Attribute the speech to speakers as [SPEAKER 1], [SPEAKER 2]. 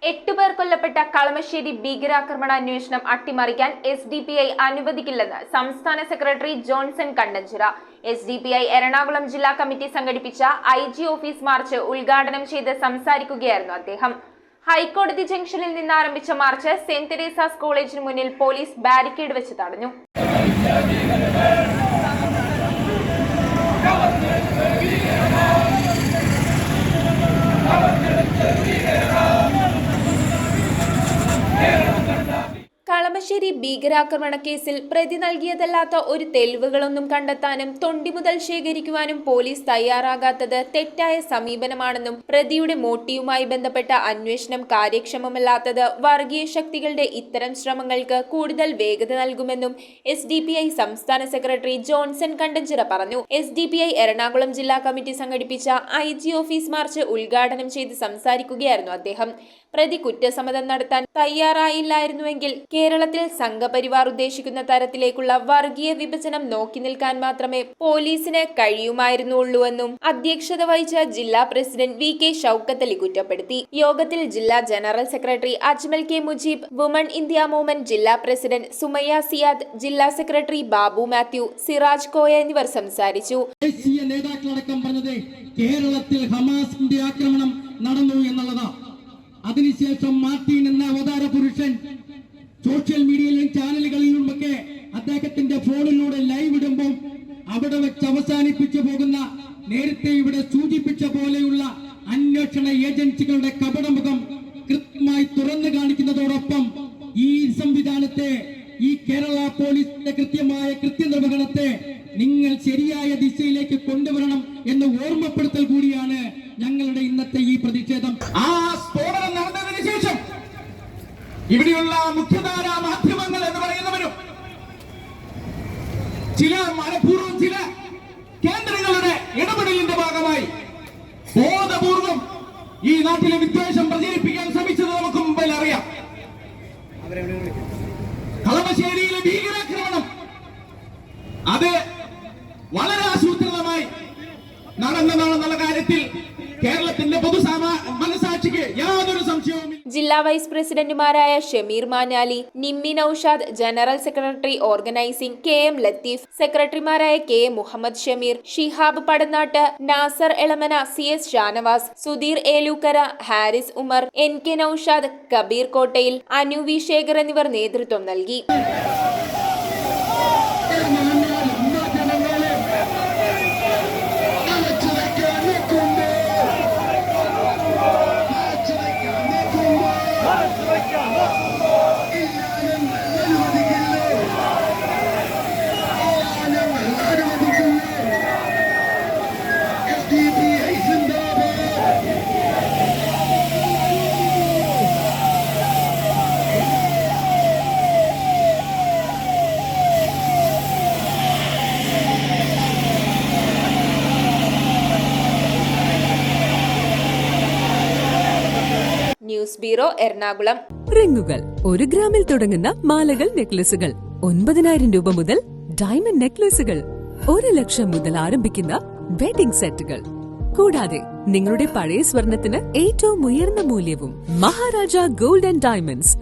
[SPEAKER 1] 8 പേർ കൊല്ലപ്പെട്ട കളമശ്ശേരി ഭീകരാക്രമണ അന്വേഷണം അട്ടിമറിക്കാൻ SDPI അനുവദിക്കില്ലെന്ന് സംസ്ഥാന secretary Johnson Kandanchira. SDPI Ernakulam ജില്ലാ കമ്മിറ്റി സംഘടിപ്പിച്ച IG ഓഫീസ് മാർച്ച് ഉദ്ഘാടനം ചെയ്ത് സംസാരിക്കുകയായിരുന്നു അദ്ദേഹം. ഹൈക്കോടതി ജംഗ്ഷനിൽ നിന്ന് ആരംഭിച്ച മാർച്ച് സെന്റ് തെരേസാസ് കോളേജിന് മുന്നിൽ പോലീസ് ബാരിക്കേഡ് വെച്ച് തടഞ്ഞു. കളമശ്ശേരി ഭീകരാക്രമണ കേസിൽ പ്രതി നൽകിയതല്ലാത്ത ഒരു തെളിവുകളൊന്നും കണ്ടെത്താനും തൊണ്ടി മുതൽ ശേഖരിക്കുവാനും പോലീസ് തയ്യാറാകാത്തത് തെറ്റായ സമീപനമാണെന്നും പ്രതിയുടെ മോട്ടീവുമായി ബന്ധപ്പെട്ട അന്വേഷണം കാര്യക്ഷമമല്ലാത്തത് വർഗീയ ശക്തികളുടെ ഇത്തരം ശ്രമങ്ങൾക്ക് കൂടുതൽ വേഗത നൽകുമെന്നും SDPI സംസ്ഥാന സെക്രട്ടറി ജോൺസൺ കണ്ടഞ്ചിറ പറഞ്ഞു. SDPI എറണാകുളം ജില്ലാ കമ്മിറ്റി സംഘടിപ്പിച്ച IG ഓഫീസ് മാർച്ച് ഉദ്ഘാടനം ചെയ്ത് സംസാരിക്കുകയായിരുന്നു അദ്ദേഹം. പ്രതി കുറ്റസമ്മതം നടത്താൻ തയ്യാറായില്ലായിരുന്നുവെങ്കിൽ കേരളത്തിൽ സംഘപരിവാർ ഉദ്ദേശിക്കുന്ന തരത്തിലേക്കുള്ള വർഗീയ വിഭജനം നോക്കി നിൽക്കാൻ മാത്രമേ പോലീസിന് കഴിയുമായിരുന്നുള്ളൂവെന്നും അധ്യക്ഷത വഹിച്ച ജില്ലാ പ്രസിഡന്റ് VK ഷൗക്കത്ത് അലി കുറ്റപ്പെടുത്തി. യോഗത്തിൽ ജില്ലാ general secretary Ajmal K Mujeeb, woman India movement ജില്ലാ പ്രസിഡന്റ് സുമയ്യ സിയാദ്, ജില്ലാ സെക്രട്ടറി ബാബു മാത്യു, സിറാജ് കോയ എന്നിവർ സംസാരിച്ചു.
[SPEAKER 2] ദേശീയ നേതാക്കളടക്കം പറഞ്ഞത് കേരളത്തിൽ ഹമാസിന്റെ ആക്രമണം നടന്നു എന്നുള്ളതാണ്. അതിനുശേഷം മാർട്ടിൻ എന്ന അവതാര പുരുഷൻ സോഷ്യൽ മീഡിയയിലും ചാനലുകളിലുമൊക്കെ അദ്ദേഹത്തിന്റെ ഫോണിലൂടെ ലൈവ് ഇടുമ്പോൾ അവിടെ വെച്ച് അവസാനിപ്പിച്ചു പോകുന്ന, നേരത്തെ ഇവിടെ സൂചിപ്പിച്ച പോലെയുള്ള അന്വേഷണ ഏജൻസികളുടെ കപടമുഖം കൃത്യമായി തുറന്നു കാണിക്കുന്നതോടൊപ്പം ഈ സംവിധാനത്തെ, ഈ കേരള പോലീസിന്റെ കൃത്യമായ കൃത്യനിർവഹണത്തെ നിങ്ങൾ ശരിയായ ദിശയിലേക്ക് കൊണ്ടുവരണം എന്ന് ഓർമ്മപ്പെടുത്തൽ കൂടിയാണ് ഞങ്ങളുടെ ഇന്നത്തെ ഈ പ്രതിഷേധം. ആ സ്ഫോടനം നടന്നതിന് ശേഷം ഇവിടെയുള്ള മുഖ്യധാരാ മാധ്യമങ്ങൾ എന്ന് പറയുന്നവരും ചില മനഃപൂർവ്വം ചില കേന്ദ്രങ്ങളുടെ ഇടപെടലിന്റെ ഭാഗമായി ബോധപൂർവം ഈ നാട്ടിലെ വിദ്വേഷം പ്രചരിപ്പിക്കാൻ ശ്രമിച്ചത് നമുക്ക് മുമ്പിൽ അറിയാം. കളമശ്ശേരിയിലെ ഭീകരാക്രമണം അത് വളരെ ആസൂത്രിതമായി നടന്നതാണെന്നുള്ള കാര്യത്തിൽ കേരളത്തിന്റെ മനസാക്ഷിക്ക് യാതൊരു സംശയവും.
[SPEAKER 1] ജില്ലാ വൈസ് പ്രസിഡന്റുമാരായ Shameer Manali, Nimmi Naushad, general secretary organising KM Latheef, സെക്രട്ടറിമാരായ K Muhammad Shameer, Shihab Padanattu, Nasar Elamana, CS Shanavas, Sudheer Elookkara, Haris Umar, NK Naushad, Kabir കോട്ടയിൽ, അനു V ശേഖർ എന്നിവർ നേതൃത്വം നൽകി. News bureau, Ernakulam.
[SPEAKER 3] റിങ്ങുകൾ 1 ഗ്രാമിൽ തുടങ്ങുന്ന മാലകൾ, നെക്ലസുകൾ 9,000 രൂപ മുതൽ ഡയമണ്ട് നെക്ലസുകൾ 1 ലക്ഷം മുതൽ ആരംഭിക്കുന്ന വെഡിംഗ് സെറ്റുകൾ, കൂടാതെ നിങ്ങളുടെ പഴയ സ്വർണത്തിന് ഏറ്റവും ഉയർന്ന മൂല്യവും മഹാരാജ ഗോൾഡ് ആൻഡ് ഡയമണ്ട്സ്